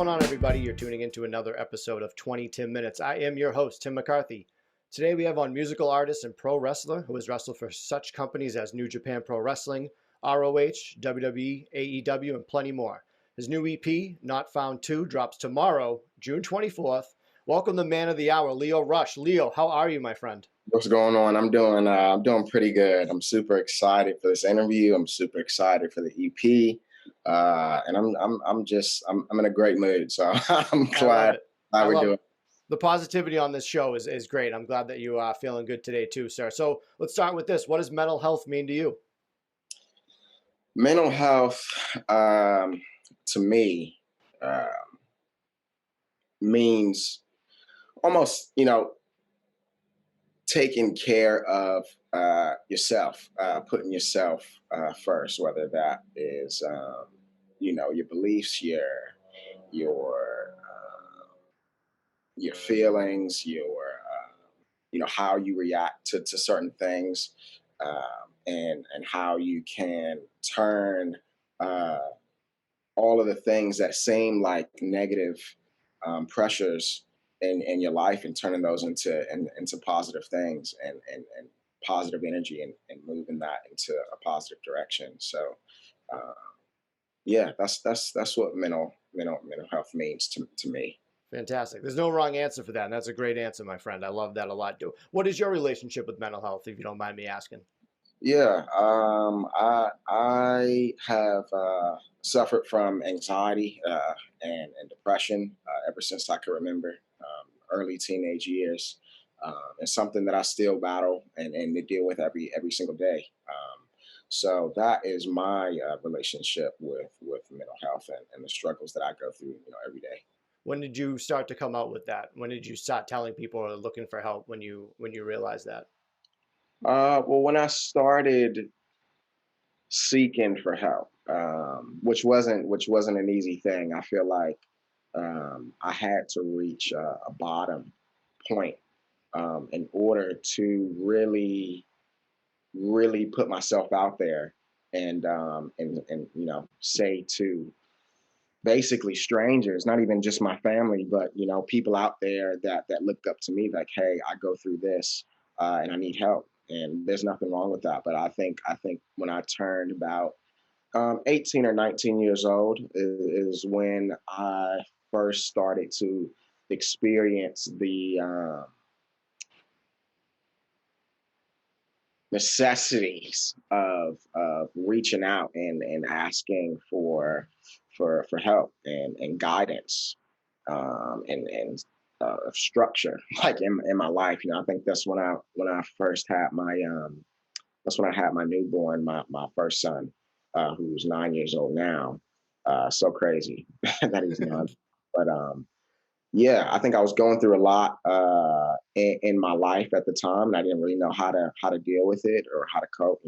going on, everybody? You're tuning into another episode of 20 Tim Minutes. I am your host, Tim McCarthy. Today we have on musical artist and pro wrestler who has wrestled for such companies as New Japan Pro Wrestling, ROH, WWE, AEW, and plenty more. His new EP, Not Found 2, drops tomorrow, June 24th. Welcome the man of the hour, Lio Rush. Lio, how are you, my friend? What's going on? I'm doing pretty good. I'm super excited for this interview. I'm super excited for the EP, and I'm in a great mood. So I'm glad we're doing it. The positivity on this show is great. I'm glad that you are feeling good today too, sir. So let's start with this. What does mental health mean to you? Mental health, to me, means almost, taking care of yourself, putting yourself first, whether that is, your beliefs, your feelings, how you react to certain things, and how you can turn all of the things that seem like negative pressures in your life and turning those into positive things and positive energy and moving that into a positive direction. So that's what mental health means to me. Fantastic. There's no wrong answer for that. And that's a great answer, my friend. I love that a lot. What is your relationship with mental health, if you don't mind me asking? Yeah, I have suffered from anxiety and depression ever since I can remember, early teenage years. It's something that I still battle and to deal with every single day. So that is my relationship with mental health and the struggles that I go through, every day. When did you start to come out with that? When did you start telling people or looking for help when you realized that? Well, when I started seeking for help, which wasn't an easy thing. I feel like I had to reach a bottom point in order to really put myself out there and say to basically strangers, not even just my family, but people out there that looked up to me, like, hey, I go through this and I need help, and there's nothing wrong with that. But I think when I turned about 18 or 19 years old is when I first started to experience the necessities of reaching out and asking for help and guidance, and structure, like in my life. I think that's when I first had my that's when I had my newborn, my first son, who's 9 years old now. So crazy that he's 9. But yeah, I think I was going through a lot in my life at the time, and I didn't really know how to deal with it or how to cope.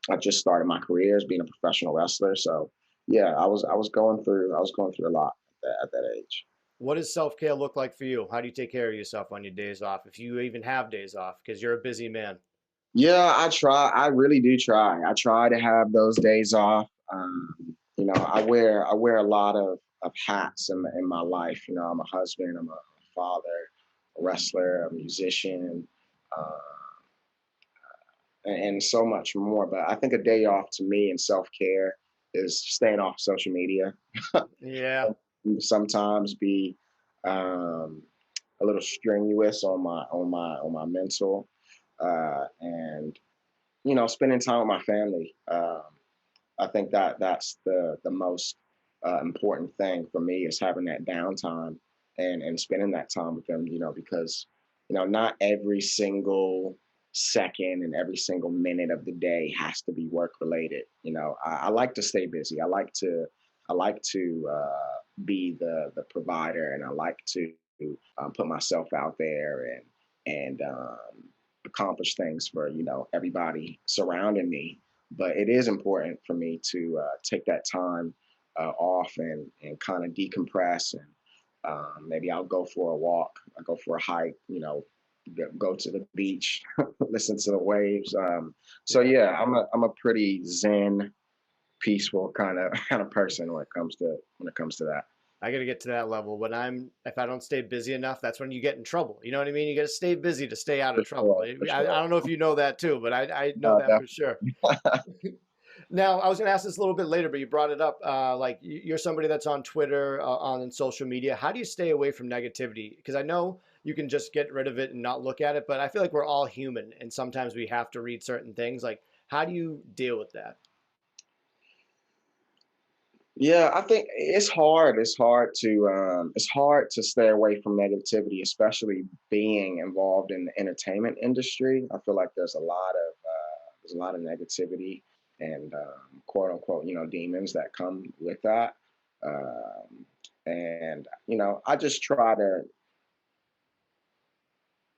I just started my career as being a professional wrestler, so yeah, I was going through a lot at that age. What does self-care look like for you? How do you take care of yourself on your days off, if you even have days off, because you're a busy man? Yeah, I try. I really do try. I try to have those days off. I wear a lot of hats in my life. I'm a husband, I'm a father, a wrestler, a musician, and so much more. But I think a day off to me and self-care is staying off social media. Yeah. Sometimes be a little strenuous on my mental, and spending time with my family. I think that's the most important thing for me, is having that downtime and spending that time with them. Because not every single second and every single minute of the day has to be work related. I like to stay busy. I like to be the provider, and I like to put myself out there and accomplish things for everybody surrounding me. But it is important for me to take that time off and kind of decompress, and maybe I'll go for a walk, I go for a hike, go to the beach, listen to the waves. So yeah, I'm a pretty zen peaceful kind of person when it comes to that. I got to get to that level. If I don't stay busy enough, that's when you get in trouble. You know what I mean? You got to stay busy to stay out of For trouble. sure, for I sure. don't know if you know that too, but I know No, that for sure. definitely. Now, I was going to ask this a little bit later, but you brought it up. Like you're somebody that's on Twitter, on social media. How do you stay away from negativity? Because I know you can just get rid of it and not look at it, but I feel like we're all human, and sometimes we have to read certain things. Like, how do you deal with that? Yeah, I think it's hard. It's hard to stay away from negativity, especially being involved in the entertainment industry. I feel like there's a lot of negativity and quote unquote, demons that come with that. And I just try to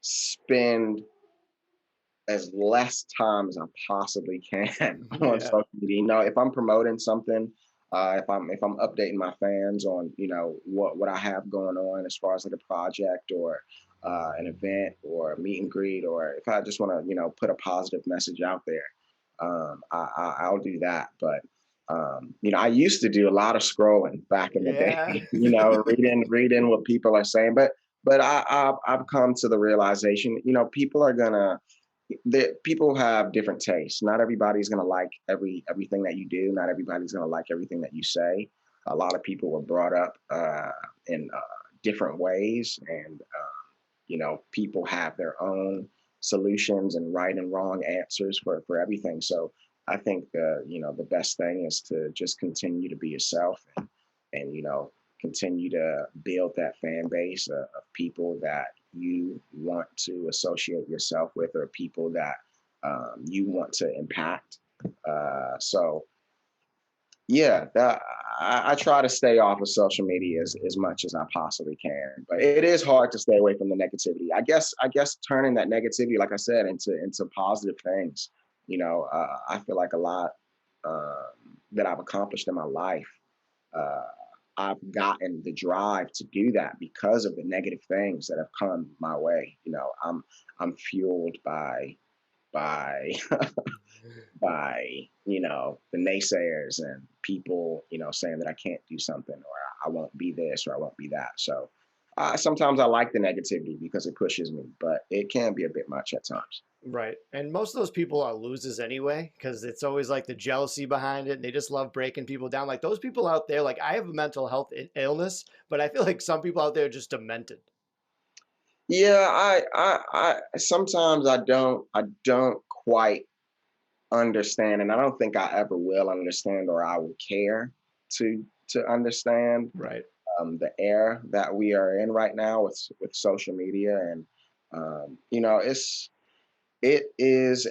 spend as less time as I possibly can on Yeah. social media. If I'm promoting something, if I'm updating my fans on what I have going on as far as like a project or an event or a meet and greet, or if I just want to put a positive message out there, I'll do that. But I used to do a lot of scrolling back in the day, Yeah. reading what people are saying, but I've come to the realization, people are gonna people have different tastes. Not everybody's gonna like everything that you do. Not everybody's gonna like everything that you say. A lot of people were brought up in different ways, and people have their own solutions and right and wrong answers for everything. So I think the best thing is to just continue to be yourself, and continue to build that fan base of people that you want to associate yourself with, or people that you want to impact. So yeah, I try to stay off of social media as much as I possibly can, but it is hard to stay away from the negativity. I guess turning that negativity, like I said, into positive things. I feel like a lot that I've accomplished in my life. Uh, I've gotten the drive to do that because of the negative things that have come my way. I'm fueled by by the naysayers and people saying that I can't do something, or I won't be this, or I won't be that. So sometimes I like the negativity because it pushes me, but it can be a bit much at times. Right. And most of those people are losers anyway, because it's always like the jealousy behind it. And they just love breaking people down. Like those people out there, like I have a mental health illness, but I feel like some people out there are just demented. Yeah, I sometimes I don't quite understand, and I don't think I ever will understand, or I will care to understand Right. the era that we are in right now with social media. And it is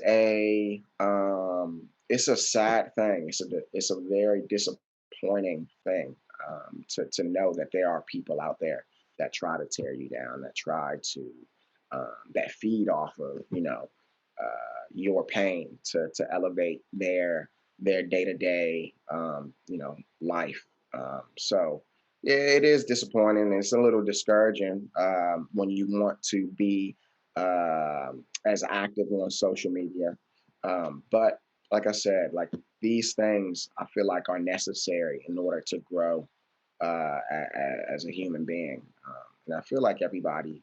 it's a sad thing. It's a very disappointing thing, to know that there are people out there that try to tear you down, that try to that feed off of your pain to elevate their day to day life. So it is disappointing. It's a little discouraging when you want to be as active on social media. But like I said, like these things, I feel like are necessary in order to grow as a human being. And I feel like everybody,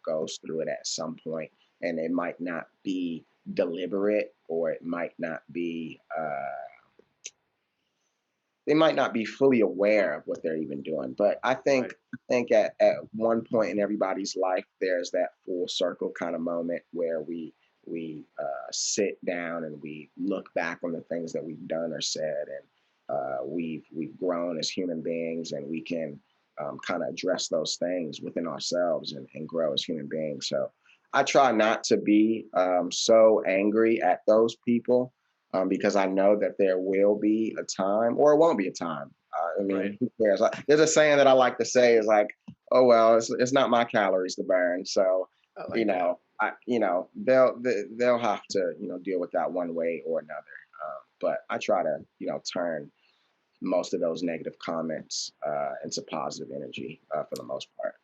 goes through it at some point, and it might not be deliberate, or it might not be. They might not be fully aware of what they're even doing. But I think Right. I think at one point in everybody's life, there's that full circle kind of moment where we sit down and we look back on the things that we've done or said, and we've grown as human beings, and we can kind of address those things within ourselves, and grow as human beings. So I try not to be so angry at those people, because I know that there will be a time, or it won't be a time. I Right. mean, who cares? There's a saying that I like to say is like, "Oh well, it's not my calories to burn." So, I like that. they'll have to deal with that one way or another. But I try to turn most of those negative comments into positive energy for the most part.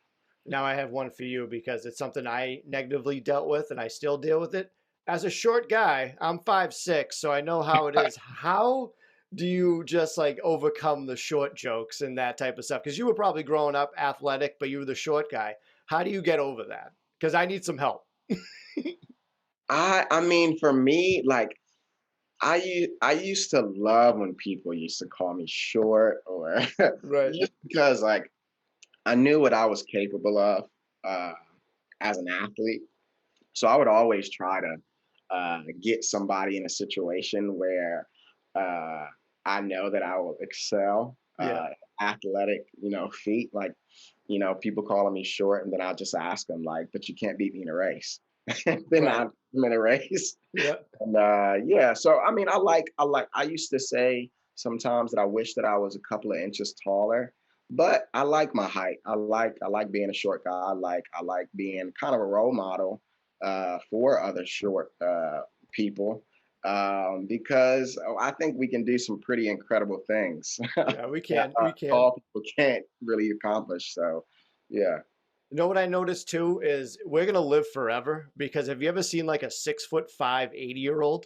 Now I have one for you because it's something I negatively dealt with and I still deal with it. As a short guy, I'm 5'6", so I know how it is. How do you just like overcome the short jokes and that type of stuff? Because you were probably growing up athletic, but you were the short guy. How do you get over that? Because I need some help. I mean, for me, like I used to love when people used to call me short or Right. just because like I knew what I was capable of uh, as an athlete. So I would always try to get somebody in a situation where uh, I know that I will excel Yeah. athletic, feat. Like, people calling me short, and then I'll just ask them like, "But you can't beat me in a race." Then Right. I'm in a race. Yeah. And yeah, so I mean, I used to say sometimes that I wish that I was a couple of inches taller, but I like my height. I like being a short guy. I like being kind of a role model for other short people because I think we can do some pretty incredible things Yeah. We that can. We can. tall people can't really accomplish. So, yeah. You know what I noticed too is we're gonna live forever because have you ever seen like a 6'5", 80-year-old?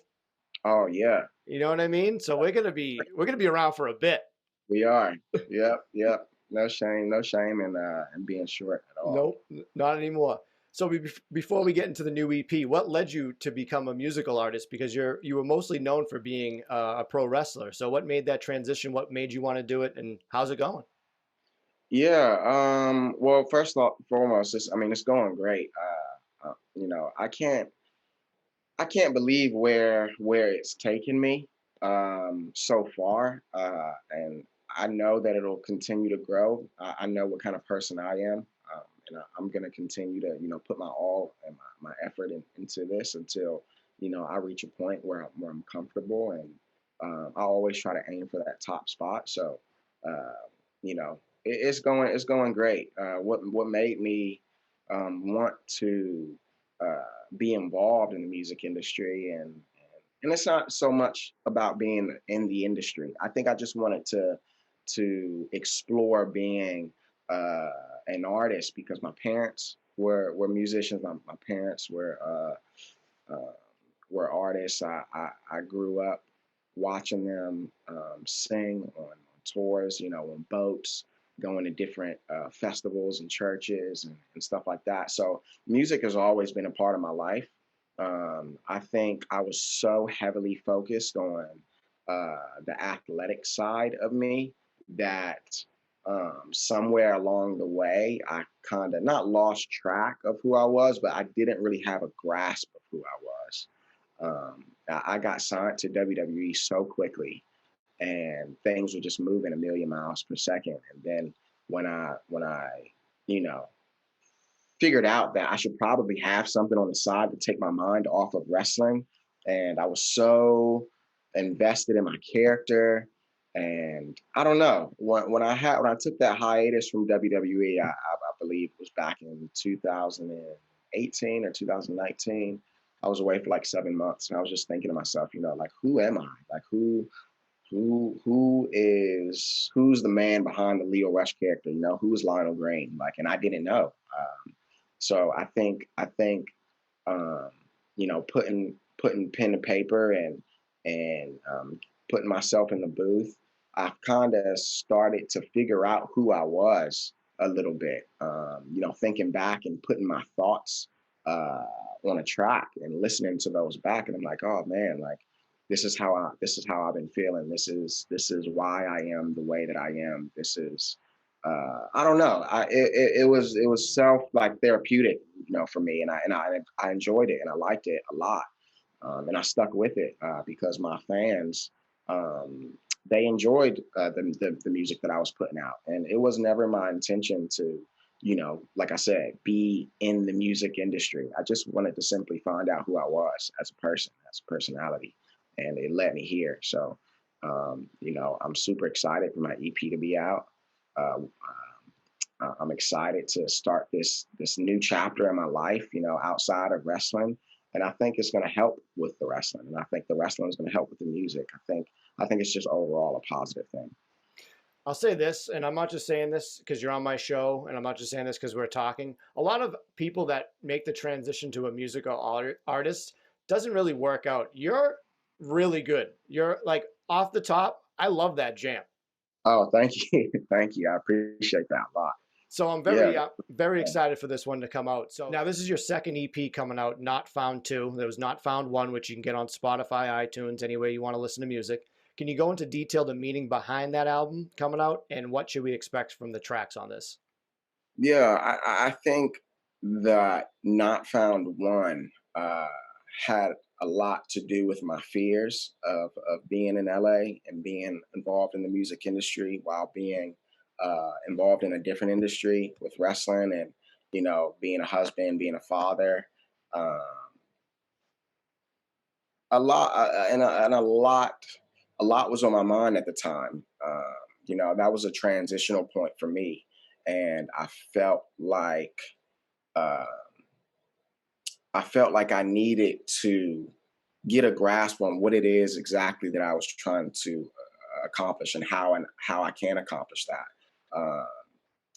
Oh, yeah. You know what I mean? So we're gonna be around for a bit. We are. Yep, yep. No shame in being short at all. Nope, not anymore. So before we get into the new EP, what led you to become a musical artist? Because you were mostly known for being a pro wrestler. So what made that transition? What made you want to do it? And how's it going? Yeah. Well, first off, foremost, it's going great. I can't believe where it's taken me so far, and I know that it'll continue to grow. I know what kind of person I am, and I'm going to continue to put my all and my effort into this until I reach a point where I'm comfortable, and I always try to aim for that top spot. So uh, it's going great. What made me want to be involved in the music industry and it's not so much about being in the industry. I think I just wanted to explore being an artist because my parents were musicians. My parents uh, were artists. I grew up watching them sing on tours, on boats, going to different festivals and churches and stuff like that. So music has always been a part of my life. I think I was so heavily focused on the athletic side of me that somewhere along the way, I kind of not lost track of who I was, but I didn't really have a grasp of who I was. I got signed to WWE so quickly, and things were just moving a million miles per second. And then when I you know figured out that I should probably have something on the side to take my mind off of wrestling. And I was so invested in my character. And I don't know when I took that hiatus from WWE, I believe it was back in 2018 or 2019. I was away for like 7 months, and I was just thinking to myself, like who am I? Like who's the man behind the Lio Rush character? Who's Lionel Green? Like, and I didn't know. So I think um, putting pen to paper and putting myself in the booth, I've kind of started to figure out who I was a little bit. Thinking back and putting my thoughts uh, on a track and listening to those back, and I'm like, oh man, like this is how I've been feeling. This is why I am the way that I am. This is I don't know. It was self like therapeutic, for me, and I enjoyed it and I liked it a lot, and I stuck with it because my fans they enjoyed the music that I was putting out, and it was never my intention to, like I said, be in the music industry. I just wanted to simply find out who I was as a person, as a personality, and it led me here. So, I'm super excited for my EP to be out. Uh, I'm excited to start this new chapter in my life, outside of wrestling, and I think it's going to help with the wrestling, and I think the wrestling is going to help with the music. I think it's just overall a positive thing. I'll say this, and I'm not just saying this because you're on my show, and I'm not just saying this because we're talking. A lot of people that make the transition to a musical artist doesn't really work out. You're really good. You're like off the top. I love that jam. Oh, thank you. Thank you. I appreciate that a lot. So I'm Yeah. very excited for this one to come out. So now this is your second EP coming out, Not Found 2. There was Not Found 1, which you can get on Spotify, iTunes, anywhere you want to listen to music. Can you go into detail the meaning behind that album coming out and what should we expect from the tracks on this? Yeah, I think that Not Found One had a lot to do with my fears of being in LA and being involved in the music industry while being involved in a different industry with wrestling and, being a husband, being a father. Um, a lot was on my mind at the time. That was a transitional point for me, and uh, I felt like I needed to get a grasp on what it is exactly that I was trying to accomplish and how I can accomplish that.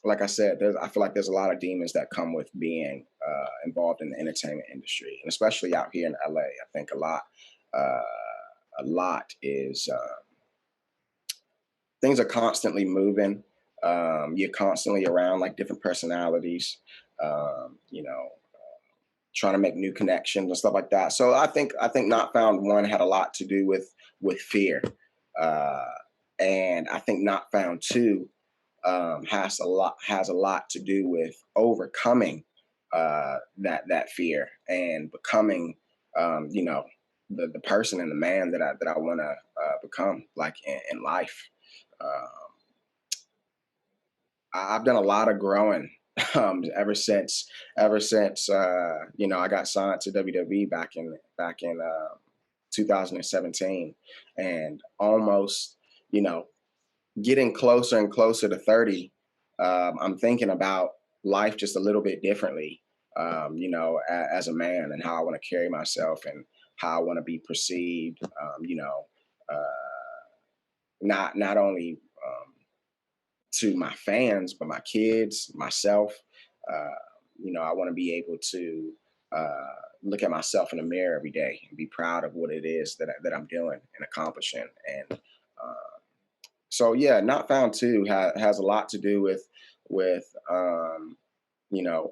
Like I said, I feel like there's a lot of demons that come with being involved in the entertainment industry, and especially out here in LA. I think uh, a lot is things are constantly moving. You're constantly around like different personalities. Um, you know, trying to make new connections and stuff like that. So I think Not Found One had a lot to do with fear, uh, and I think Not Found Two has a lot to do with overcoming that fear and becoming the person and the man that I want to become like in life. Um, I've done a lot of growing ever since I got signed to WWE back in 2017, and almost you know getting closer and closer to 30. I'm thinking about life just a little bit differently. As a man and how I want to carry myself and how I want to be perceived. Not only to my fans, but my kids, myself. Uh, I want to be able to look at myself in the mirror every day and be proud of what it is that I'm doing and accomplishing. And so, yeah, Not Found Two has a lot to do with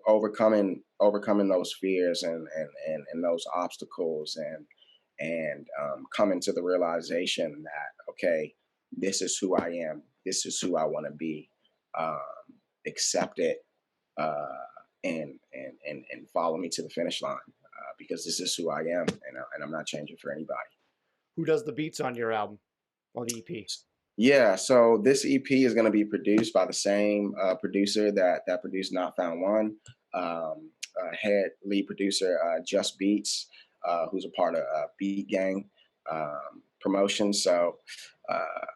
overcoming those fears and those obstacles and coming to the realization that, okay, this is who I am, this is who I want to be. um, Accept it, uh, and follow me to the finish line, because this is who I am, and I'm not changing for anybody. Who does the beats on your album or the EP? Yeah, so this EP is going to be produced by the same producer that produced Not Found One, head lead producer Just Beats, who's a part of Beat Gang promotion. So uh,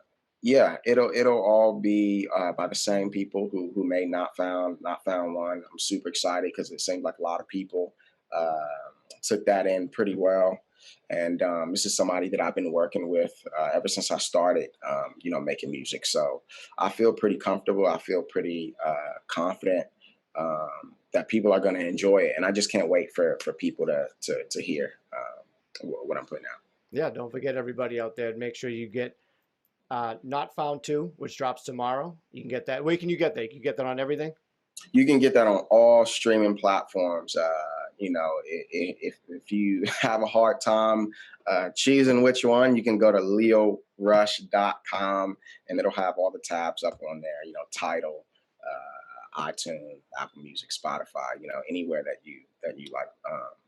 yeah, it'll all be by the same people who made Not Found One. I'm super excited because it seemed like a lot of people took that in pretty well. And this is somebody that I've been working with ever since I started, making music. So I feel pretty comfortable. I feel pretty confident that people are going to enjoy it, and I just can't wait for people to hear what I'm putting out. Yeah, don't forget everybody out there. Make sure you get Not Found 2, which drops tomorrow. You can get that. Where can you get that? You can get that on everything? You can get that on all streaming platforms. If you have a hard time choosing which one, you can go to liorush.com, and it'll have all the tabs up on there. Title, iTunes, Apple Music, Spotify. Anywhere that you like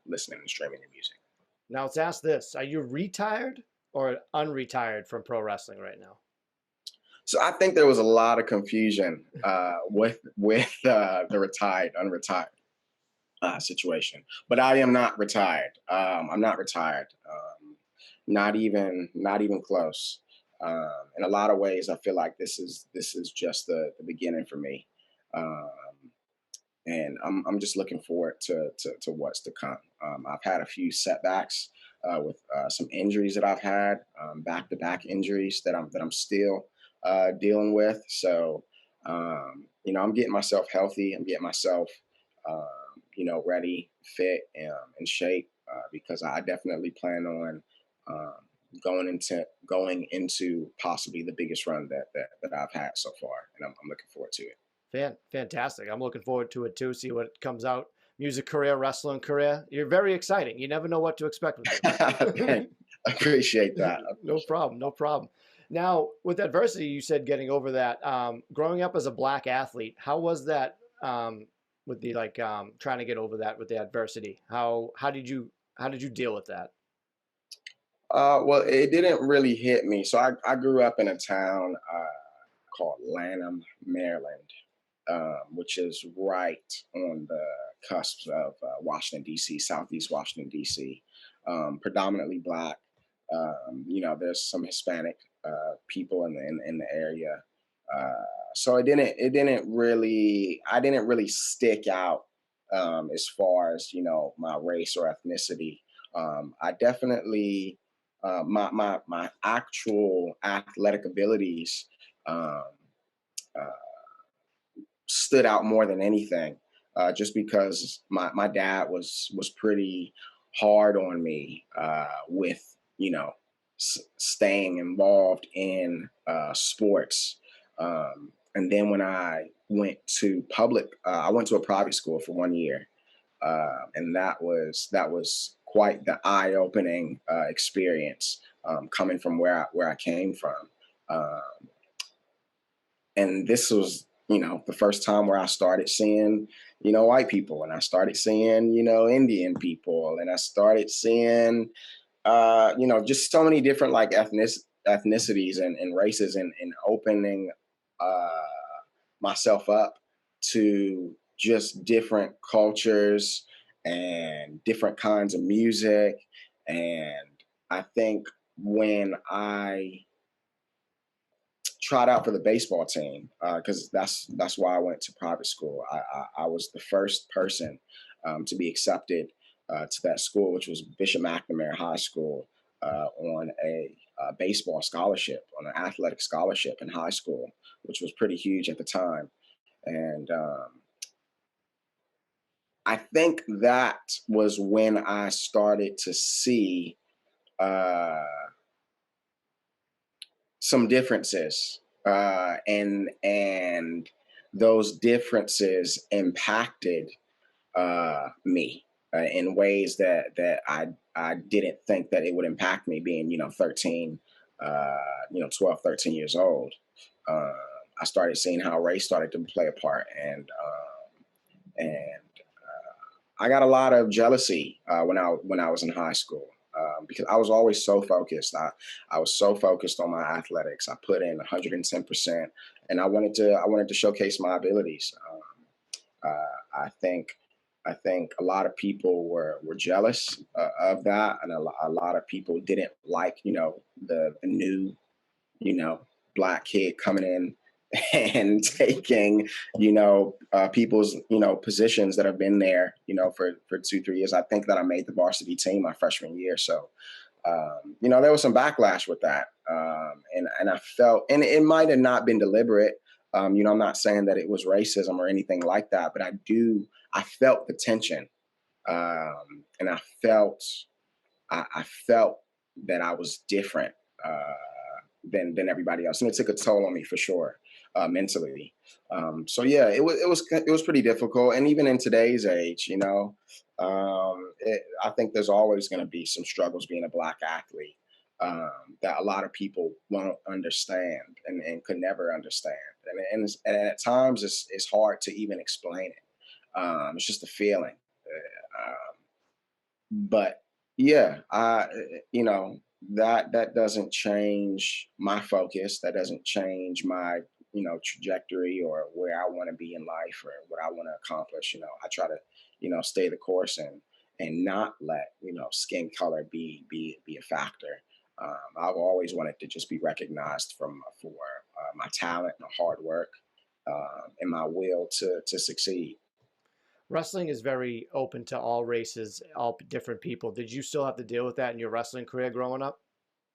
listening and streaming your music. Now let's ask this. Are you retired or unretired from pro wrestling right now? So I think there was a lot of confusion with the retired, unretired situation. But I am not retired. I'm not retired. Not even close. In a lot of ways, I feel like this is just the beginning for me. Um, and I'm just looking forward to what's to come. I've had a few setbacks with some injuries that I've had, back-to-back injuries that I'm still dealing with. So I'm getting myself healthy. I'm getting myself ready, fit, in shape, because I definitely plan on going into possibly the biggest run that I've had so far, and I'm looking forward to it. Fantastic. I'm looking forward to it too. See what comes out. Music career, wrestling career. You're very exciting. You never know what to expect with you. Thank, appreciate that. No problem. No problem. Now, with adversity, you said getting over that. Growing up as a black athlete, how was that? With the trying to get over that with the adversity. How did you deal with that? Well, it didn't really hit me. So I grew up in a town called Lanham, Maryland, which is right on the cusp of Washington D.C., Southeast Washington D.C. Predominantly black. There's some Hispanic people in the area. So I didn't really stick out as far as my race or ethnicity. I definitely my actual athletic abilities um, uh, stood out more than anything, just because my dad was pretty hard on me with staying involved in sports. And then when I went to a private school for 1 year, and that was quite the eye-opening experience, coming from where I came from. Um, and this was the first time where I started seeing white people, and I started seeing Indian people, and I started seeing just so many different like ethnicities and races, and opening uh myself up to just different cultures and different kinds of music. And I think when I tried out for the baseball team, because that's why I went to private school. I was the first person to be accepted to that school, which was Bishop McNamara High School, on a baseball scholarship, on an athletic scholarship in high school, which was pretty huge at the time. And I think that was when I started to see uh, some differences, and those differences impacted me in ways that I didn't think that it would impact me, being 13, 12, 13 years old. uh, I started seeing how race started to play a part, and I got a lot of jealousy when I was in high school, because I was always so focused. I was so focused on my athletics. I put in 110%, and I wanted to showcase my abilities. I think a lot of people were jealous of that, and a lot of people didn't like the new you know black kid coming in and taking people's positions that have been there for 2 3 years. I think that I made the varsity team my freshman year, so there was some backlash with that, and I felt, and it might have not been deliberate. I'm not saying that it was racism or anything like that, but I felt the tension, and I felt that I was different than everybody else, and it took a toll on me for sure, mentally. So yeah, it was pretty difficult, and even in today's age, I think there's always going to be some struggles being a black athlete, that a lot of people won't understand, and could never understand, and at times it's hard to even explain it. It's just a feeling. But yeah, you know, that doesn't change my focus. That doesn't change my trajectory, or where I want to be in life, or what I want to accomplish. I try to stay the course, and not let skin color be a factor. I've always wanted to just be recognized for my talent, my hard work, and my will to succeed. Wrestling is very open to all races, all different people. Did you still have to deal with that in your wrestling career growing up?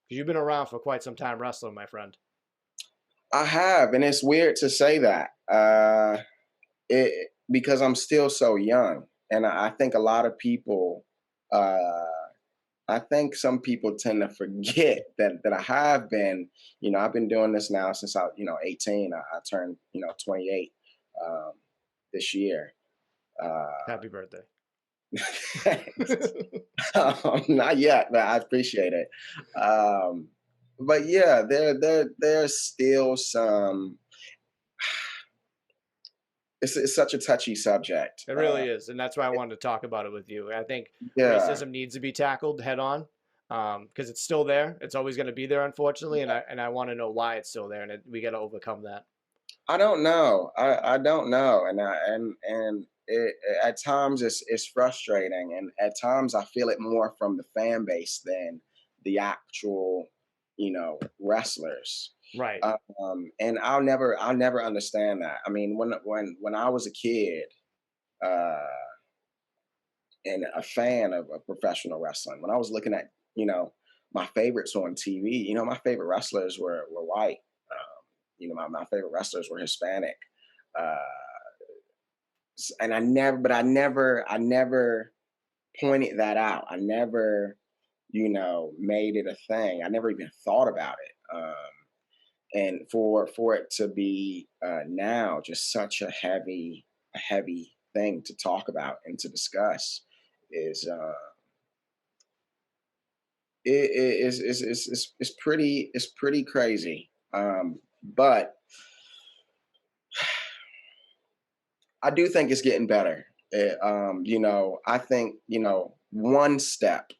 Because you've been around for quite some time wrestling, my friend. I have, and it's weird to say that, because I'm still so young, and I think a lot of people uh, I think some people tend to forget that I have been, I've been doing this now since 18. I turned, 28 um, this year. Uh, Happy birthday. Thanks. Not yet, but I appreciate it. Um, but yeah, there's still some. It's such a touchy subject. It really is, and that's why I wanted to talk about it with you. I think Yeah, racism needs to be tackled head on, because it's still there. It's always going to be there, unfortunately, and I want to know why it's still there, and we got to overcome that. I don't know. I don't know, at times it's frustrating, and at times I feel it more from the fan base than the actual, wrestlers. Right. And I'll never understand that. I mean, when I was a kid, uh, and a fan of professional wrestling, when I was looking at, my favorites on TV, my favorite wrestlers were white. My favorite wrestlers were Hispanic. Uh, and I never pointed that out. I never, made it a thing. I never even thought about it. And for it to be now just such a heavy thing to talk about and to discuss is it's pretty crazy. But I do think it's getting better. I think one step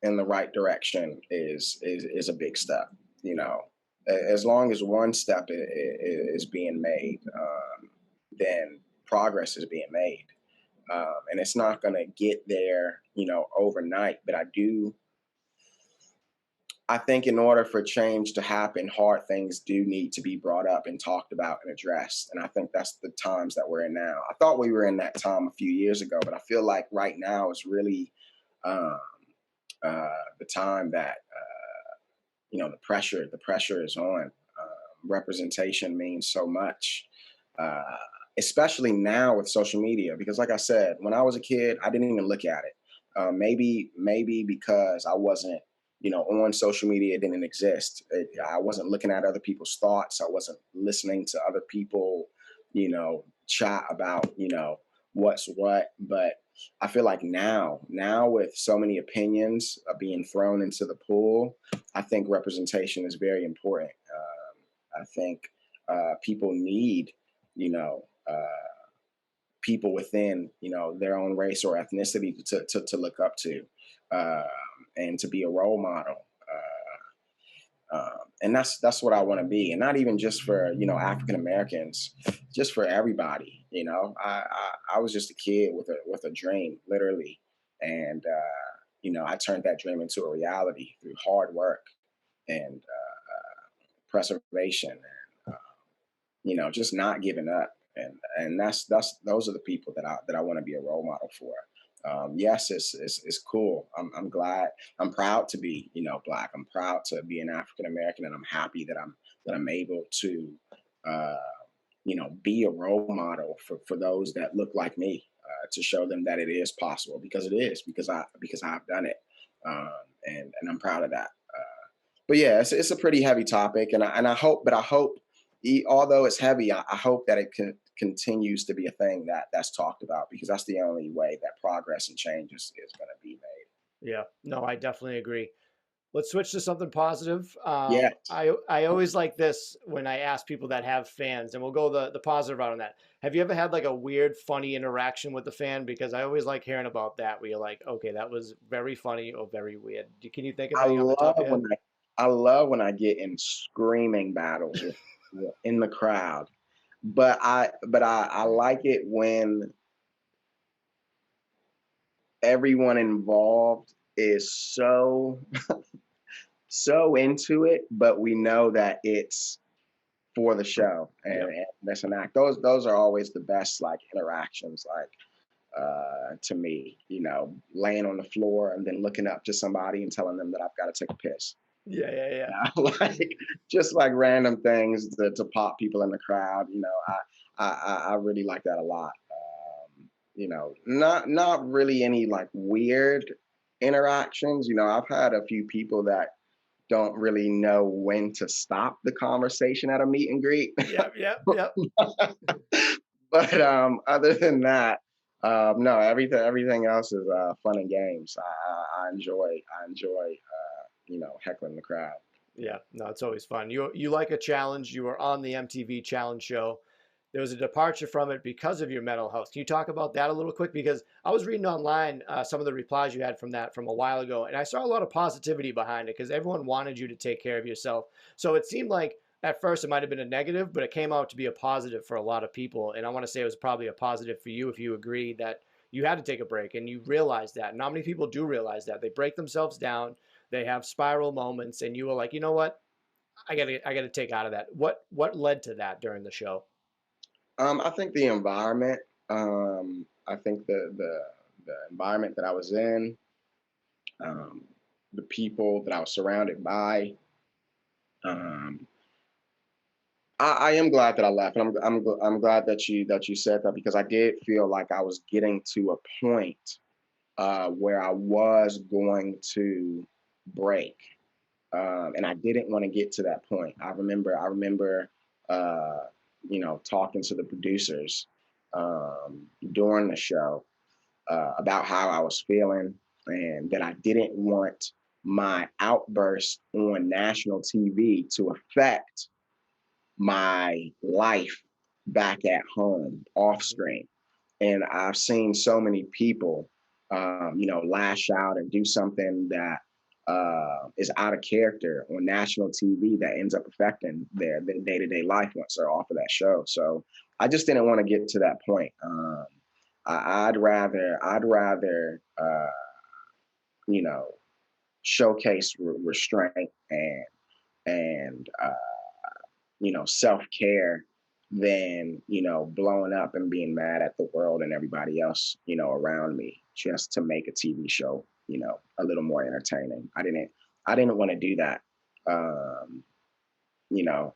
in the right direction is a big step. As long as one step is being made, then progress is being made, and it's not going to get there, overnight. But I think in order for change to happen, hard things do need to be brought up and talked about and addressed. And I think that's the times that we're in now. I thought we were in that time a few years ago, but I feel like right now is really um, the time that the pressure is on. Representation means so much, uh, especially now with social media. Because, like I said, when I was a kid, I didn't even look at it. Maybe because I wasn't, on social media, it didn't exist. I wasn't looking at other people's thoughts. I wasn't listening to other people, chat about, what's what. But I feel like now with so many opinions being thrown into the pool, I think representation is very important. I think people need, people within, their own race or ethnicity to look up to, um, and to be a role model. And that's what I want to be, and not even just for African Americans, just for everybody. I was just a kid with a dream, literally, and I turned that dream into a reality through hard work and preservation, and just not giving up. And that's those are the people that I want to be a role model for. Yes, it's cool. I'm glad. I'm proud to be black. I'm proud to be an African American, and I'm happy that I'm able to uh, be a role model for those that look like me, to show them that it is possible, because it is, because I've done it, and I'm proud of that. But yeah, it's a pretty heavy topic, and I hope, although it's heavy, I hope that it continues to be a thing that's talked about, because that's the only way that progress and change is going to be made. Yeah. No, I definitely agree. Let's switch to something positive. Yeah. I always like this when I ask people that have fans, and we'll go the positive route on that. Have you ever had like a weird, funny interaction with the fan? Because I always like hearing about that, where you're like, okay, that was very funny or very weird. Can you think of I any on the top love of your head? when I love when I get in screaming battles in the crowd, but I like it when everyone involved is so into it, but we know that it's for the show, Yep. and that's an act. Those are always the best, like, interactions, like, to me, laying on the floor and then looking up to somebody and telling them that I've got to take a piss. Yeah, yeah, yeah. Like, just like random things to pop people in the crowd. I really like that a lot. Not really any like weird. interactions. I've had a few people that don't really know when to stop the conversation at a meet and greet. Yep, yep, yep. But other than that, no, everything else is fun and games. I enjoy heckling the crowd. Yeah, no, it's always fun. You like a challenge. You were on the MTV challenge show. There was a departure from it because of your mental health. Can you talk about that a little quick? Because I was reading online some of the replies you had from that from a while ago, and I saw a lot of positivity behind it because everyone wanted you to take care of yourself. So it seemed like at first it might have been a negative, but it came out to be a positive for a lot of people. And I want to say it was probably a positive for you if you agreed that you had to take a break and you realized that. Not many people do realize that. They break themselves down, they have spiral moments, and you were like, you know what? I gotta take out of that. What led to that during the show? I think the environment. I think the environment that I was in, um, the people that I was surrounded by. Um, I am glad that I left, and I'm glad that you said that because I did feel like I was getting to a point where I was going to break, and I didn't want to get to that point. I remember, uh, talking to the producers during the show about how I was feeling, and that I didn't want my outburst on national TV to affect my life back at home off Mhm. screen. And I've seen so many people, lash out and do something that is out of character on national TV that ends up affecting their day to day life once they're off of that show. So I just didn't want to get to that point. I'd rather, you know, showcase restraint and self care than blowing up and being mad at the world and everybody else around me just to make a TV show a little more entertaining. I didn't want to do that. Um, you know,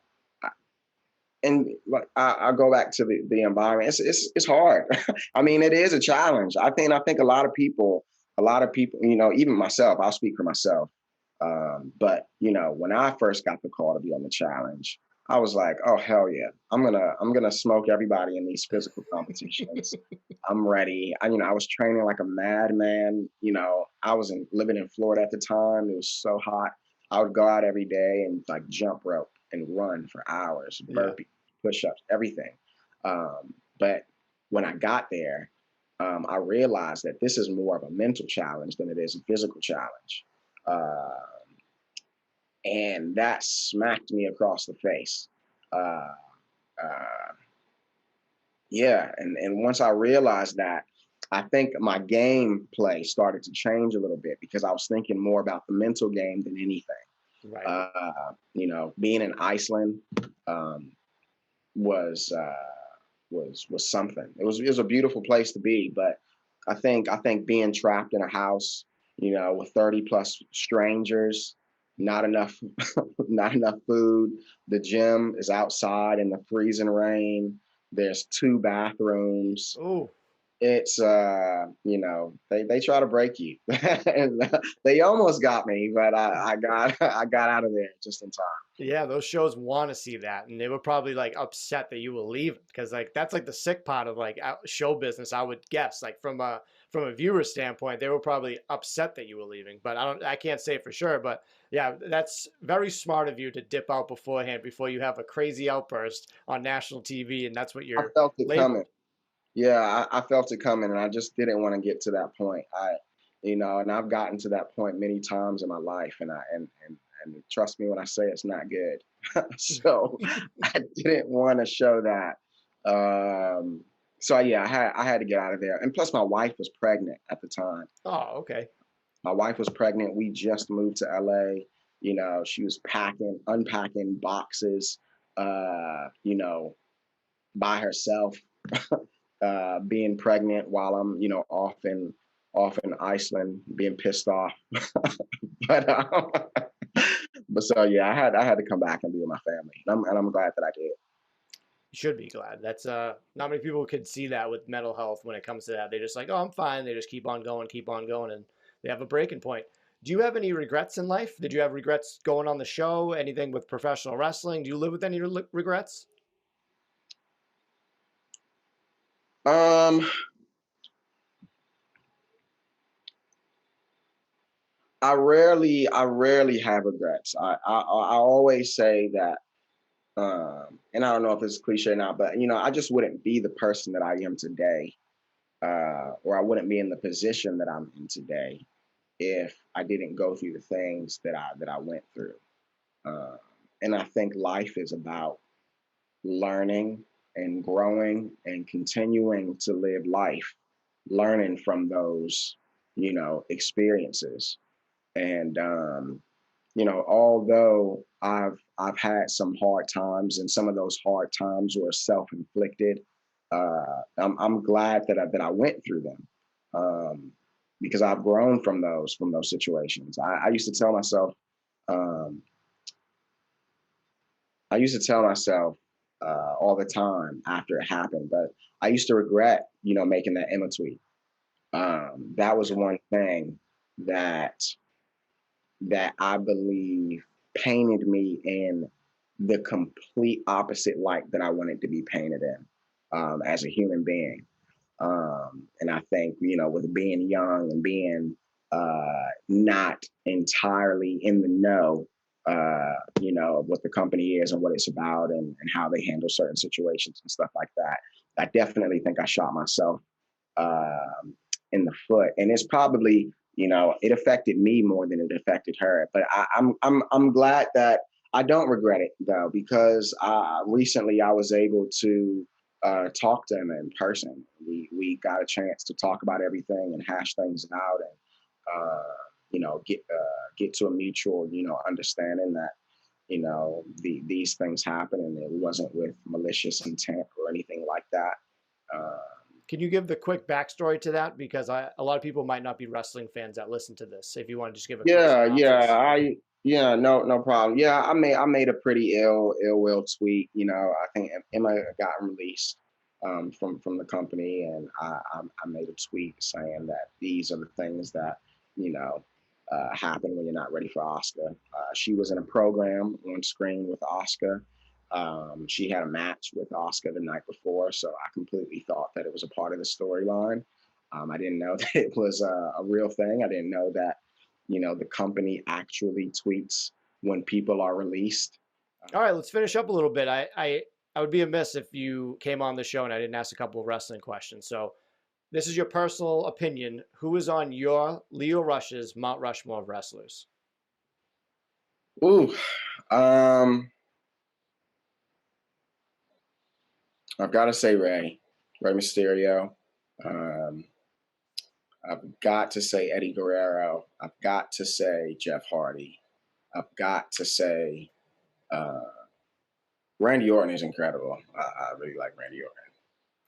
and like I go back to the environment. It's hard. I mean, it is a challenge. I think a lot of people, even myself. I'll speak for myself. But when I first got the call to be on the challenge, I was like, oh hell yeah, I'm gonna smoke everybody in these physical competitions. I'm ready. I was training like a madman. I was living in Florida at the time. It was so hot. I would go out every day and like jump rope and run for hours, Yeah. burpee, push-ups, everything. But when I got there, I realized that this is more of a mental challenge than it is a physical challenge. Uh, and that smacked me across the face. Uh, uh, yeah, and once I realized that, I think my game play started to change a little bit because I was thinking more about the mental game than anything. Right. Being in Iceland um, was something. It was a beautiful place to be, but I think being trapped in a house, with 30 plus strangers, not enough not enough food. The gym is outside in the freezing rain. There's two bathrooms. Oh, They try to break you. And they almost got me, but I got I got out of there just in time. yeah, those shows want to see that, and they were probably like upset that you were leaving because like that's like the sick part of like show business. I would guess like from a viewer standpoint, they were probably upset that you were leaving. But I can't say for sure. But yeah, that's very smart of you to dip out beforehand before you have a crazy outburst on national TV, and that's what I you're felt it coming. labeled. Yeah, I felt it coming, and I just didn't want to get to that point. And I've gotten to that point many times in my life, and trust me when I say it's not good. So I didn't want to show that. So yeah, I had to get out of there, and plus my wife was pregnant at the time. Oh, okay. My wife was pregnant. We just moved to LA. She was unpacking boxes. By herself, being pregnant while I'm, off in Iceland, being pissed off. but but so yeah, I had to come back and be with my family, and I'm glad that I did. You should be glad. That's not many people can see that with mental health when it comes to that. They just like, oh, I'm fine. They just keep on going, and They have a breaking point. Do you have any regrets in life? Did you have regrets going on the show? Anything with professional wrestling? Do you live with any regrets? Um, I rarely have regrets. I always say that, and I don't know if it's cliche or not, but I just wouldn't be the person that I am today, or I wouldn't be in the position that I'm in today if I didn't go through the things that I went through. Uh, and I think life is about learning and growing and continuing to live life, learning from those, experiences. And although I've had some hard times, and some of those hard times were self-inflicted, I'm glad that I went through them, because I've grown from those situations. I used to tell myself, um, all the time after it happened, but I used to regret, making that Emma tweet. That was one thing that I believe painted me in the complete opposite light that I wanted to be painted in, as a human being. And I think, with being young and being not entirely in the know, of what the company is and what it's about, and how they handle certain situations and stuff like that, I definitely think I shot myself um, in the foot. And it's probably, it affected me more than it affected her. But I'm glad that I don't regret it, though, because recently I was able to talk to him in person. We got a chance to talk about everything and hash things out, and get to a mutual, understanding that, these things happen, and it wasn't with malicious intent or anything like that. Uh, Can you give the quick backstory to that? Because a lot of people might not be wrestling fans that listen to this. If you want to just give a quick Yeah, synopsis. yeah, no problem. Yeah, I made a pretty ill will tweet. I think Emma got released, from the company, and I made a tweet saying that these are the things that, you know happen when you're not ready for Oscar. She was in a program on screen with Oscar. She had a match with Oscar the night before, so I completely thought that it was a part of the storyline. I didn't know that it was a real thing. I didn't know that, the company actually tweets when people are released. All right, let's finish up a little bit. I would be amiss if you came on the show and I didn't ask a couple of wrestling questions. So this is your personal opinion. Who is on your Lio Rush's Mount Rushmore of wrestlers? Ooh, um, I've got to say Ray Mysterio. Um, I've got to say Eddie Guerrero. I've got to say Jeff Hardy. I've got to say uh, Randy Orton is incredible. I really like Randy Orton.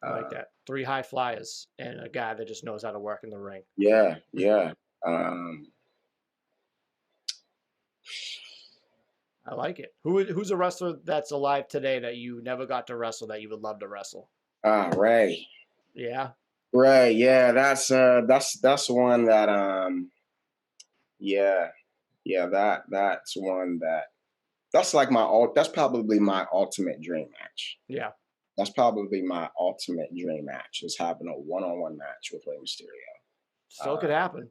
I like Uh, that. Three high flyers and a guy that just knows how to work in the ring. yeah, yeah. Um, I like it. Who's a wrestler that's alive today that you never got to wrestle that you would love to wrestle? Ray. Yeah. Ray, yeah, that's one that, yeah, yeah, that's one that that's probably my ultimate dream match. Yeah. That's probably my ultimate dream match, is having a one-on-one match with Rey Mysterio. Still Uh, could happen.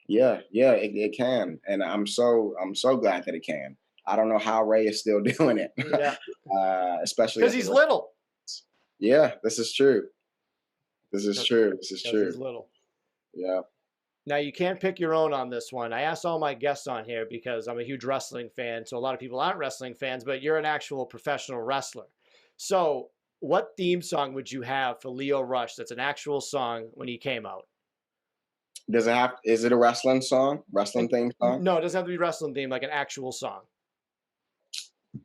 yeah, yeah, it can, and I'm so glad that it can. I don't know how Ray is still doing it, Yeah. especially Because at the he's little. yeah. This is true. This is true. This is Because true. he's little. Yeah. Now you can't pick your own on this one. I asked all my guests on here because I'm a huge wrestling fan. So a lot of people aren't wrestling fans, but you're an actual professional wrestler. So what theme song would you have for Lio Rush that's an actual song when he came out? Does it have? Is it a wrestling song? Wrestling theme song? No, it doesn't have to be wrestling theme, like an actual song.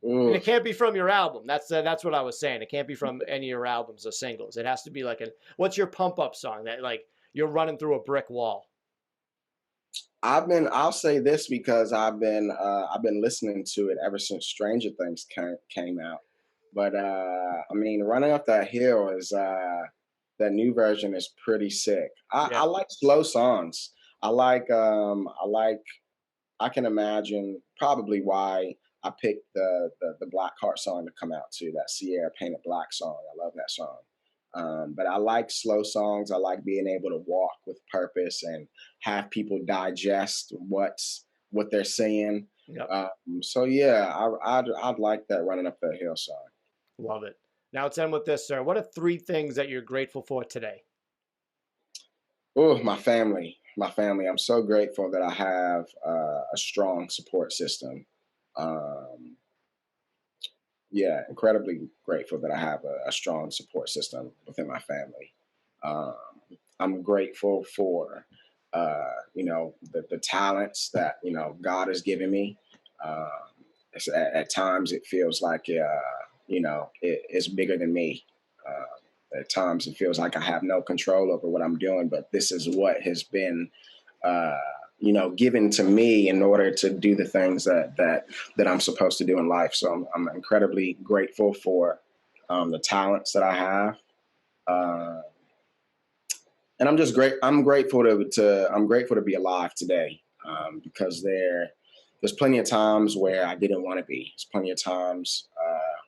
And Ooh. it can't be from your album. That's what I was saying. It can't be from any of your albums or singles. It has to be like what's your pump up song that like you're running through a brick wall? I'll say this because I've been listening to it ever since Stranger Things came out. But I mean, Running Up That Hill is that new version is pretty sick. I Yeah. like slow songs. I can imagine probably why I picked the Black Heart song to come out to, that Sierra Painted Black song. I love that song. But I like slow songs. I like being able to walk with purpose and have people digest what they're saying. Yep. So yeah, I'd like that Running Up That Hill song. Love it. Now let's end with this, sir. What are 3 things that you're grateful for today? Oh, my family. My family. I'm so grateful that I have a strong support system. Um, yeah, incredibly grateful that I have a strong support system within my family. Um, I'm grateful for the talents that God has given me. Um, at times it feels like it's bigger than me. At times it feels like I have no control over what I'm doing, but this is what has been uh, given to me in order to do the things that I'm supposed to do in life. So I'm incredibly grateful for the talents that I have, uh, and I'm just great. I'm grateful to be alive today, because there's plenty of times where I didn't want to be. There's plenty of times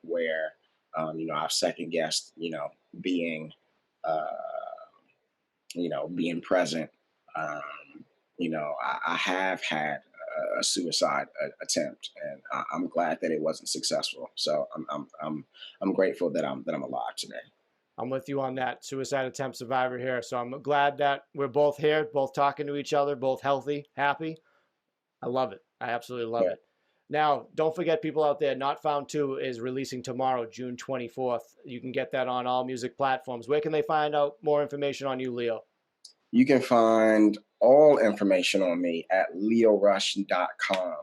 where I've second guessed being uh, being present. Um, I have had a suicide attempt, and I'm glad that it wasn't successful. So I'm grateful that I'm alive today. I'm with you on that. Suicide attempt survivor here. So I'm glad that we're both here, both talking to each other, both healthy, happy. I love it. I absolutely love Yeah. it. Now, don't forget, people out there, Not Found 2 is releasing tomorrow, June 24th. You can get that on all music platforms. Where can they find out more information on you, Lio? You can find all information on me at liorush.com.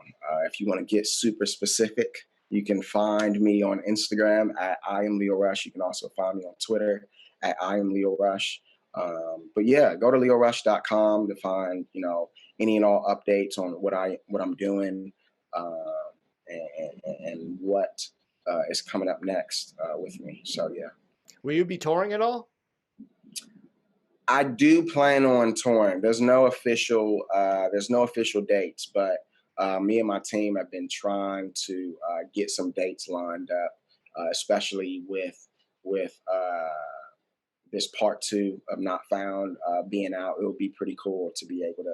If you want to get super specific, you can find me on Instagram at I am Lio Rush. You can also find me on Twitter at I am Lio Rush. But yeah, go to liorush.com to find any and all updates on what I'm doing, and what is coming up next with me. So yeah. Will you be touring at all? I do plan on touring. There's no official dates, but me and my team have been trying to get some dates lined up, especially with this part 2 of Not Found being out. It would be pretty cool to be able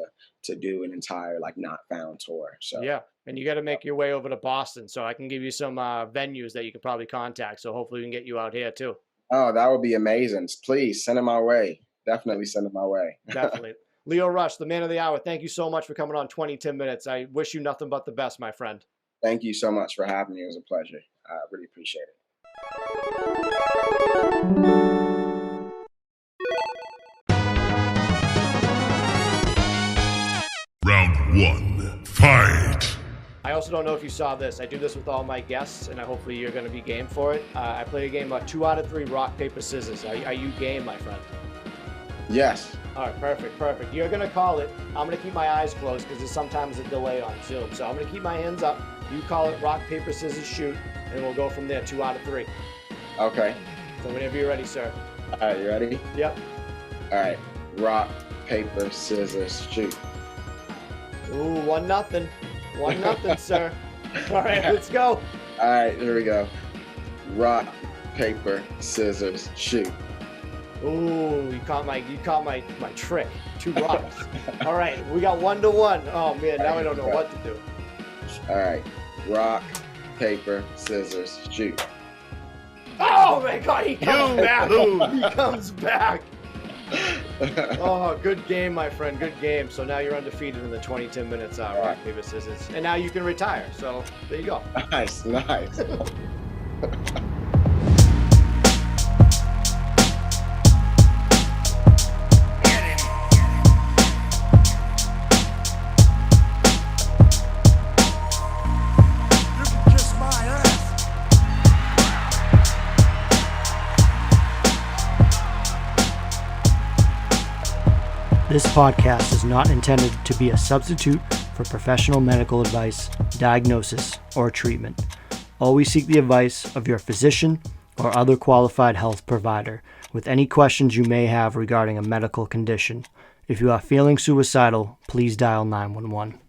to do an entire Not Found tour. So Yeah, and you got to make your way over to Boston, so I can give you some venues that you can probably contact. So hopefully we can get you out here too. oh, that would be amazing. Please send it my way. Definitely send it my way. Definitely. Lio Rush, the man of the hour, thank you so much for coming on 10 Minutes. I wish you nothing but the best, my friend. Thank you so much for having me. It was a pleasure. I really appreciate it. Round 1, fight! I also don't know if you saw this. I do this with all my guests, and hopefully you're going to be game for it. I play a game of 2 out of 3 rock, paper, scissors. Are you game, my friend? Yes. All right, perfect. You're going to call it. I'm going to keep my eyes closed because there's sometimes a delay on Zoom. So I'm going to keep my hands up. You call it rock, paper, scissors, shoot, and we'll go from there, 2 out of 3. Okay. So whenever you're ready, sir. All right, you ready? Yep. All right. Rock, paper, scissors, shoot. Ooh, 1-0. 1-0, sir. All right, let's go. All right, here we go. Rock, paper, scissors, shoot. Ooh, you caught my trick. 2 rocks. All right, we got 1-1. Oh man, now I don't know what to do. All right. Rock, paper, scissors, shoot. Oh my God, he comes back. He comes back. Oh, good game, my friend. Good game. So now you're undefeated in the 10 Minutes rock, paper, scissors. And now you can retire. So there you go. Nice. This podcast is not intended to be a substitute for professional medical advice, diagnosis, or treatment. Always seek the advice of your physician or other qualified health provider with any questions you may have regarding a medical condition. If you are feeling suicidal, please dial 911.